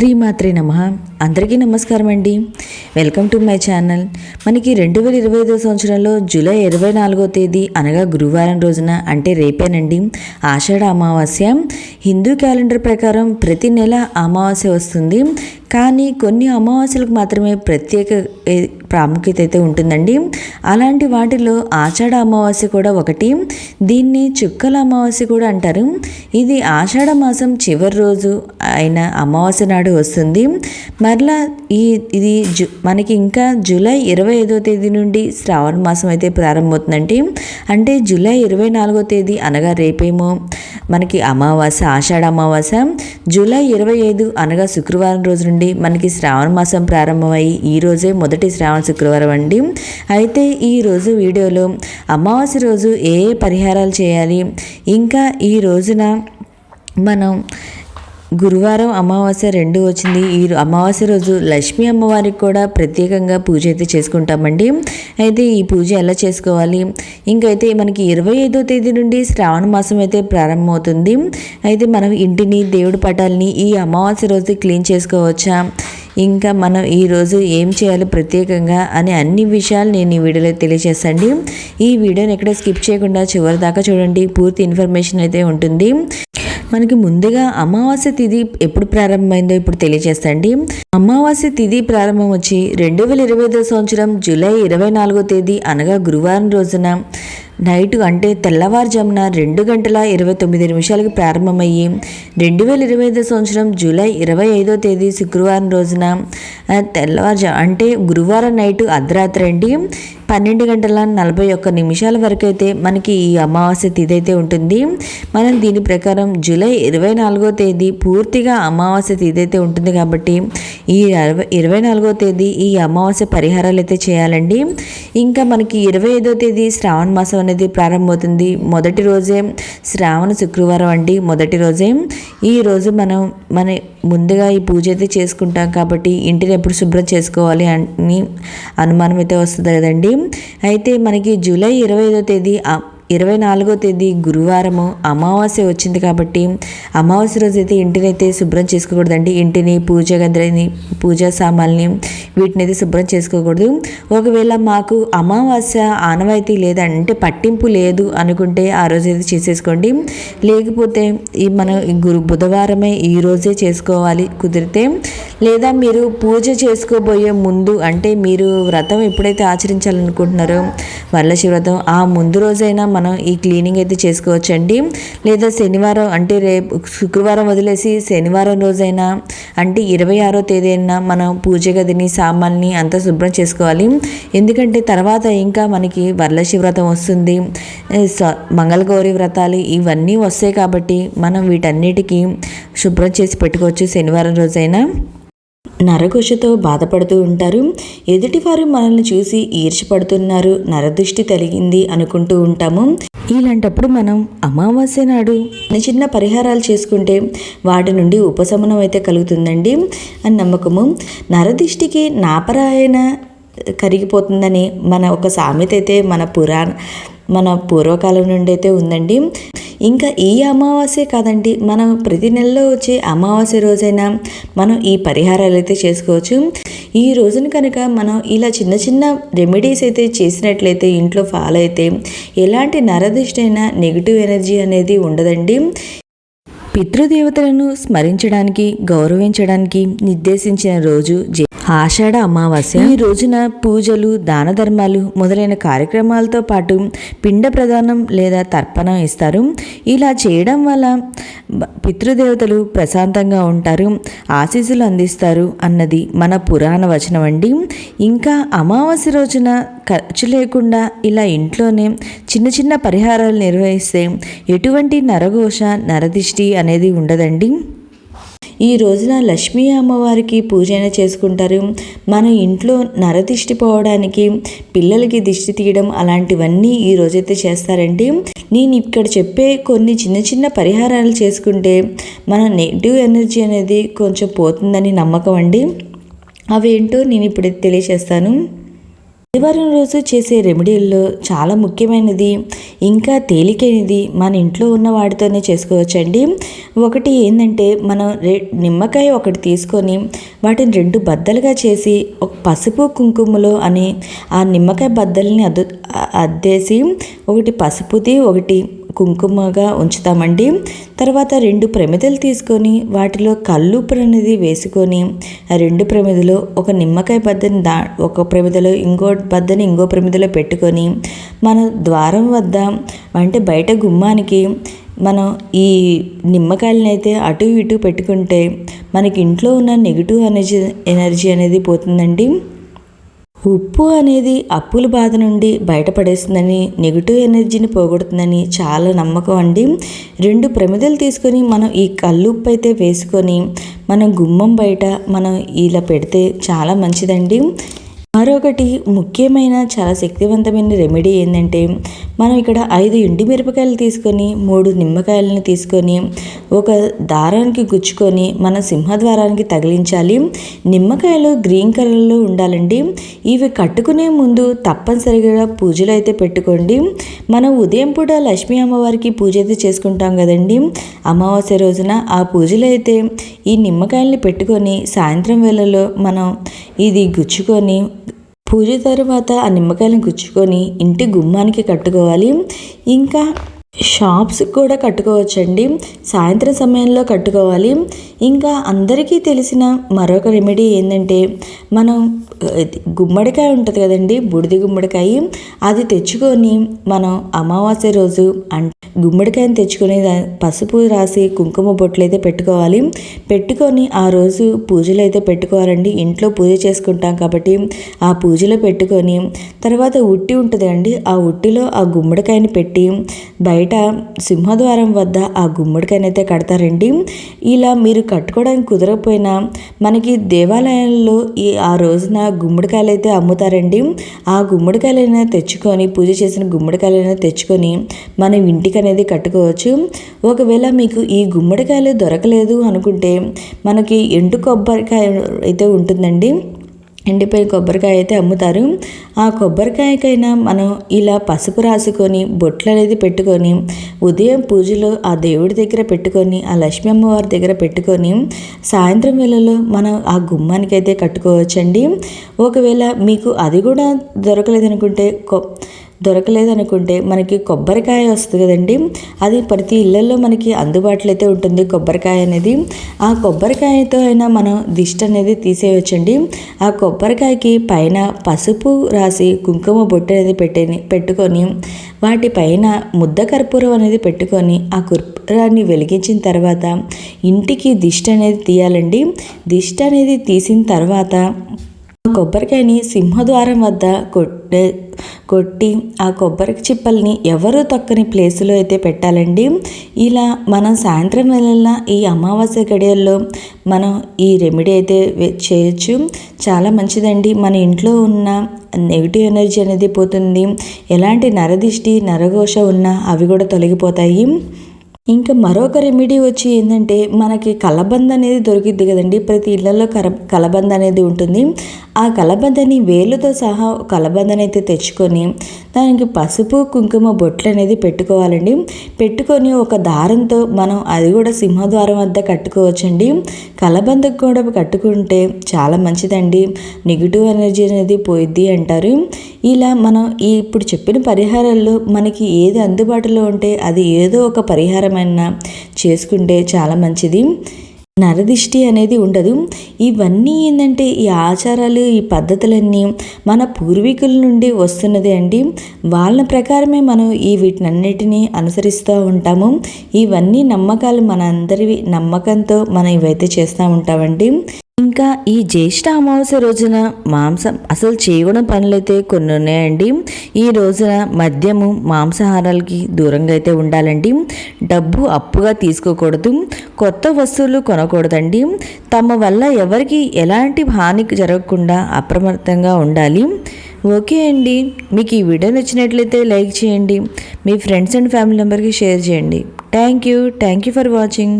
శ్రీమాత్రే నమః. అందరికీ నమస్కారం అండి. Welcome to my channel. మనకి 2025 సంవత్సరంలో జూలై 24వ తేదీ అనగా గురువారం రోజున అంటే రేపేనండి ఆషాఢ అమావాస్య. హిందూ క్యాలెండర్ ప్రకారం ప్రతి నెల అమావాస్య వస్తుంది. కానీ కొన్ని అమావాస్యలకు మాత్రమే ప్రత్యేక ప్రాముఖ్యత అయితే ఉంటుందండి. అలాంటి వాటిలో ఆషాఢ అమావాస్య కూడా ఒకటి. దీన్ని చుక్కల అమావాస్య కూడా అంటారు. ఇది ఆషాఢ మాసం చివరి రోజు అయిన అమావాస్య నాడు వస్తుంది. మరలా ఇది మనకి ఇంకా జూలై 25వ తేదీ నుండి శ్రావణ మాసం అయితే ప్రారంభమవుతుందండి. అంటే జూలై 24వ తేదీ అనగా రేపేమో మనకి అమావాస్య, ఆషాఢ అమావాస్య. జూలై 25 అనగా శుక్రవారం రోజు నుండి మనకి శ్రావణ మాసం ప్రారంభమయ్యి ఈ రోజే మొదటి శ్రావణ శుక్రవారం అండి. అయితే ఈరోజు వీడియోలో అమావాస్య రోజు ఏ పరిహారాలు చేయాలి, ఇంకా ఈ రోజున మనం గురువారం అమావాస్య 2 వచ్చింది. ఈ అమావాస్య రోజు లక్ష్మీ అమ్మవారికి కూడా ప్రత్యేకంగా పూజ అయితే చేసుకుంటామండి. అయితే ఈ పూజ ఎలా చేసుకోవాలి, ఇంకైతే మనకి 25వ తేదీ నుండి శ్రావణ మాసం అయితే ప్రారంభమవుతుంది. అయితే మనం ఇంటిని, దేవుడి పటాలని ఈ అమావాస్య రోజు క్లీన్ చేసుకోవచ్చా, ఇంకా మనం ఈరోజు ఏం చేయాలి ప్రత్యేకంగా అని అన్ని విషయాలు నేను ఈ వీడియోలో తెలియజేస్తాండి. ఈ వీడియోని ఎక్కడ స్కిప్ చేయకుండా చివరి దాకా చూడండి. పూర్తి ఇన్ఫర్మేషన్ అయితే ఉంటుంది. మనకి ముందుగా అమావాస్య తిథి ఎప్పుడు ప్రారంభమైందో ఇప్పుడు తెలియజేస్తండి. అమావాస్య తిథి ప్రారంభం వచ్చి 2025 సంవత్సరం జూలై 24వ తేదీ అనగా గురువారం రోజున నైట్ అంటే తెల్లవారుజామున 2:29 ప్రారంభమయ్యి 2025 సంవత్సరం జూలై 25వ తేదీ శుక్రవారం రోజున తెల్లవారుజాము అంటే గురువారం నైట్ అర్ధరాత్రి అండి 12:41 వరకు అయితే మనకి ఈ అమావాస్య తిథి అయితే ఉంటుంది. మనం దీని ప్రకారం జూలై 24వ తేదీ పూర్తిగా అమావాస్య తిథి అయితే ఉంటుంది. కాబట్టి ఈ 24వ తేదీ ఈ అమావాస్య పరిహారాలు అయితే చేయాలండి. ఇంకా మనకి 25వ తేదీ శ్రావణ మాసం అనేది ప్రారంభమవుతుంది. మొదటి రోజే శ్రావణ శుక్రవారం అండి. మొదటి రోజే ఈ రోజు మన ముందుగా ఈ పూజ అయితే చేసుకుంటాం. కాబట్టి ఇంటిని ఎప్పుడు శుభ్రం చేసుకోవాలి అని అనుమానం అయితే వస్తుంది కదండి. అయితే మనకి జూలై 25వ తేదీ 24వ తేదీ గురువారము అమావాస్య వచ్చింది. కాబట్టి అమావాస్య రోజు అయితే ఇంటిని అయితే శుభ్రం చేసుకోకూడదండి. ఇంటిని, పూజ గదిని, పూజా సామాన్ని వీటిని అయితే శుభ్రం చేసుకోకూడదు. ఒకవేళ మాకు అమావాస్య ఆనవాయితీ లేదంటే పట్టింపు లేదు అనుకుంటే ఆ రోజు అయితే చేసేసుకోండి. లేకపోతే మనం బుధవారమే ఈ రోజే చేసుకోవాలి కుదిరితే. లేదా మీరు పూజ చేసుకోబోయే ముందు అంటే మీరు వ్రతం ఎప్పుడైతే ఆచరించాలనుకుంటున్నారో వరలక్ష్మి వ్రతం ఆ ముందు రోజైనా మనం ఈ క్లీనింగ్ అయితే చేసుకోవచ్చండి. లేదా శనివారం అంటే రేపు శుక్రవారం వదిలేసి శనివారం రోజైనా అంటే 26వ తేదీ అయినా మనం పూజ గదిని, సామాన్ని అంతా శుభ్రం చేసుకోవాలి. ఎందుకంటే తర్వాత ఇంకా మనకి వరలక్ష్మి వ్రతం వస్తుంది, మంగళగౌరి వ్రతాలు ఇవన్నీ వస్తాయి. కాబట్టి మనం వీటన్నిటికీ శుభ్రం చేసి పెట్టుకోవచ్చు శనివారం రోజైనా. నరఘోషతో బాధపడుతూ ఉంటారు. ఎదుటివారు మనల్ని చూసి ఈర్ష్యపడుతున్నారు, నరదృష్టి తగిలింది అనుకుంటూ ఉంటాము. ఇలాంటప్పుడు మనం అమావాస్య నాడు చిన్న పరిహారాలు చేసుకుంటే వాటి నుండి ఉపశమనం అయితే కలుగుతుందండి అని నమ్మకము. నరదిష్టికి నాపరాయణ కరిగిపోతుందని ఒక సామెత అయితే మన పూర్వకాలం నుండి అయితే ఉందండి. ఇంకా ఈ అమావాస్య కాదండి, మనం ప్రతి నెలలో వచ్చే అమావాస్య రోజైనా మనం ఈ పరిహారాలు అయితే చేసుకోవచ్చు. ఈ రోజున కనుక మనం ఇలా చిన్న చిన్న రెమెడీస్ అయితే చేసినట్లయితే ఇంట్లో ఫాలో అయితే ఎలాంటి నరదిష్టి అయినా నెగిటివ్ ఎనర్జీ అనేది ఉండదండి. పితృదేవతలను స్మరించడానికి, గౌరవించడానికి నిర్దేశించిన రోజు ఆషాఢ అమావాస్య. ఈ రోజున పూజలు, దాన ధర్మాలు మొదలైన కార్యక్రమాలతో పాటు పిండ ప్రదానం లేదా తర్పణం ఇస్తారు. ఇలా చేయడం వల్ల పితృదేవతలు ప్రశాంతంగా ఉంటారు, ఆశీస్సులు అందిస్తారు అన్నది మన పురాణ వచనం అండి. ఇంకా అమావాస్య రోజున ఖర్చు లేకుండా ఇలా ఇంట్లోనే చిన్న చిన్న పరిహారాలు నిర్వహిస్తే ఎటువంటి నరఘోష, నరదిష్టి అనేది ఉండదండి. ఈ రోజున లక్ష్మీ అమ్మవారికి పూజ అయినా చేసుకుంటారు. మన ఇంట్లో నరదిష్టి పోవడానికి, పిల్లలకి దిష్టి తీయడం అలాంటివన్నీ ఈ రోజైతే చేస్తారండి. నేను ఇక్కడ చెప్పే కొన్ని చిన్న చిన్న పరిహారాలు చేసుకుంటే మన నెగిటివ్ ఎనర్జీ అనేది కొంచెం పోతుందని నమ్మకం అండి. అవేంటో నేను ఇప్పుడు తెలియజేస్తాను. ఆదివారం రోజు చేసే రెమెడీల్లో చాలా ముఖ్యమైనది ఇంకా తేలికైనది మన ఇంట్లో ఉన్న వాటితోనే చేసుకోవచ్చండి. ఒకటి ఏంటంటే మనం నిమ్మకాయ ఒకటి తీసుకొని వాటిని 2 బద్దలుగా చేసి ఒక పసుపు కుంకుమలో అని ఆ నిమ్మకాయ బద్దల్ని అద్దేసి ఒకటి పసుపుది ఒకటి కుంకుమగా ఉంచుతామండి. తర్వాత 2 ప్రమిదలు తీసుకొని వాటిలో కల్లుప్పు అనేది వేసుకొని ఆ 2 ప్రమిదలో ఒక నిమ్మకాయ బద్దని ఒక ప్రమిదలో ఇంకో బద్దని ఇంకో ప్రమిదలో పెట్టుకొని మన ద్వారం వద్ద అంటే బయట గుమ్మానికి మనం ఈ నిమ్మకాయలని అయితే అటు ఇటు పెట్టుకుంటే మనకి ఇంట్లో ఉన్న నెగిటివ్ ఎనర్జీ అనేది పోతుందండి. ఉప్పు అనేది అప్పుల బాధ నుండి బయటపడేస్తుందని, నెగిటివ్ ఎనర్జీని పోగొడుతుందని చాలా నమ్మకం అండి. 2 ప్రమిదలు తీసుకొని మనం ఈ కల్లుప్పు అయితే వేసుకొని మనం గుమ్మం బయట మనం ఇలా పెడితే చాలా మంచిదండి. మరొకటి ముఖ్యమైన చాలా శక్తివంతమైన రెమెడీ ఏంటంటే మనం ఇక్కడ 5 ఎండుమిరపకాయలు తీసుకొని 3 నిమ్మకాయలను తీసుకొని ఒక దారానికి గుచ్చుకొని మన సింహద్వారానికి తగిలించాలి. నిమ్మకాయలు గ్రీన్ కలర్లో ఉండాలండి. ఇవి కట్టుకునే ముందు తప్పనిసరిగా పూజలు అయితే పెట్టుకోండి. మనం ఉదయం పూట లక్ష్మీ అమ్మవారికి పూజ అయితే చేసుకుంటాం కదండి. అమావాస్య రోజున ఆ పూజలు అయితే ఈ నిమ్మకాయల్ని పెట్టుకొని సాయంత్రం వేళలో మనం ఇది గుచ్చుకొని పూజ తర్వాత ఆ నిమ్మకాయలను గుచ్చుకొని ఇంటి గుమ్మానికి కట్టుకోవాలి. ఇంకా షాప్స్ కూడా కట్టుకోవచ్చండి. సాయంత్రం సమయంలో కట్టుకోవాలి. ఇంకా అందరికీ తెలిసిన మరొక రెమెడీ ఏంటంటే మనం గుమ్మడికాయ ఉంటుంది కదండి, బూడిద గుమ్మడికాయ, అది తెచ్చుకొని మనం అమావాస్య రోజు గుమ్మడికాయని తెచ్చుకొని పసుపు రాసి కుంకుమ బొట్లు అయితే పెట్టుకోవాలి. పెట్టుకొని ఆ రోజు పూజలు అయితే పెట్టుకోవాలండి. ఇంట్లో పూజ చేసుకుంటాం కాబట్టి ఆ పూజలో పెట్టుకొని తర్వాత ఉట్టి ఉంటుంది అండి, ఆ ఉట్టిలో ఆ గుమ్మడికాయని పెట్టి బయట సింహద్వారం వద్ద ఆ గుమ్మడికాయని అయితే కడతారండి. ఇలా మీరు కట్టుకోవడానికి కుదరకపోయినా మనకి దేవాలయాల్లో ఆ రోజున గుమ్మడికాయలు అయితే అమ్ముతారండి. ఆ గుమ్మడికాయలైనా తెచ్చుకొని పూజ చేసిన గుమ్మడికాయలైనా తెచ్చుకొని మనం ఇంటికి అనేది కట్టుకోవచ్చు. ఒకవేళ మీకు ఈ గుమ్మడికాయలు దొరకలేదు అనుకుంటే మనకి ఎండు కొబ్బరికాయ అయితే ఉంటుందండి. ఎండిపోయిన కొబ్బరికాయ అయితే అమ్ముతారు. ఆ కొబ్బరికాయకైనా మనం ఇలా పసుపు రాసుకొని బొట్లు అనేది పెట్టుకొని ఉదయం పూజలో ఆ దేవుడి దగ్గర పెట్టుకొని ఆ లక్ష్మీ అమ్మవారి దగ్గర పెట్టుకొని సాయంత్రం వేళలో మనం ఆ గుమ్మానికి అయితే కట్టుకోవచ్చండి. ఒకవేళ మీకు అది కూడా దొరకలేదనుకుంటే మనకి కొబ్బరికాయ వస్తుంది కదండి, అది ప్రతి ఇళ్లలో మనకి అందుబాటులో అయితే ఉంటుంది కొబ్బరికాయ అనేది. ఆ కొబ్బరికాయతో అయినా మనం దిష్టి అనేది తీసేయవచ్చండి. ఆ కొబ్బరికాయకి పైన పసుపు రాసి కుంకుమ బొట్టు అనేది పెట్టుకొని వాటి పైన ముద్ద కర్పూరం అనేది పెట్టుకొని ఆ కర్పూరాన్ని వెలిగించిన తర్వాత ఇంటికి దిష్టి అనేది తీయాలండి. దిష్టి అనేది తీసిన తర్వాత కొబ్బరికాయని సింహద్వారం వద్ద కొట్టి ఆ కొబ్బరి చిప్పల్ని ఎవరు తొక్కని ప్లేసులో అయితే పెట్టాలండి. ఇలా మనం సాయంత్రం వేళ ఈ అమావాస్య గడియల్లో మనం ఈ రెమెడీ అయితే చేయొచ్చు. చాలా మంచిదండి. మన ఇంట్లో ఉన్న నెగిటివ్ ఎనర్జీ అనేది పోతుంది. ఎలాంటి నరదిష్టి నరఘోష ఉన్నా అవి కూడా తొలగిపోతాయి. ఇంకా మరొక రెమెడీ వచ్చి ఏంటంటే మనకి కలబంద అనేది దొరికిద్ది కదండి. ప్రతి ఇళ్లలో కలబంద అనేది ఉంటుంది. ఆ కలబందని వేలుతో సహా కలబందని అయితే తెచ్చుకొని దానికి పసుపు కుంకుమ బొట్లు అనేది పెట్టుకోవాలండి. పెట్టుకొని ఒక దారంతో మనం అది కూడా సింహద్వారం వద్ద కట్టుకోవచ్చండి. కలబందకు కూడా కట్టుకుంటే చాలా మంచిదండి. నెగిటివ్ ఎనర్జీ అనేది పోయిద్ది అంటారు. ఇలా మనం ఇప్పుడు చెప్పిన పరిహారాల్లో మనకి ఏది అందుబాటులో ఉంటే అది ఏదో ఒక పరిహారమైన చేసుకుంటే చాలా మంచిది. నరదిష్టి అనేది ఉండదు. ఇవన్నీ ఏంటంటే ఈ ఆచారాలు ఈ పద్ధతులన్నీ మన పూర్వీకుల నుండి వస్తున్నదే అండి. వాళ్ళ ప్రకారమే మనం వీటినన్నిటినీ అనుసరిస్తూ ఉంటాము. ఇవన్నీ నమ్మకాలు మన అందరివి నమ్మకంతో మనం ఇవైతే చేస్తూ ఉంటామండి. ఇంకా ఈ జ్యేష్ఠ అమావాస్య రోజున మాంసం అసలు చేయకూడని పనులైతే కొన్ని ఉన్నాయండి. ఈ రోజున మద్యము మాంసాహారాలకి దూరంగా అయితే ఉండాలండి. డబ్బు అప్పుగా తీసుకోకూడదు. కొత్త వస్తువులు కొనకూడదండి. తమ వల్ల ఎవరికి ఎలాంటి హాని జరగకుండా అప్రమత్తంగా ఉండాలి. ఓకే అండి, మీకు ఈ వీడియో నచ్చినట్లయితే లైక్ చేయండి. మీ ఫ్రెండ్స్ అండ్ ఫ్యామిలీ మెంబర్కి షేర్ చేయండి. Thank you for watching.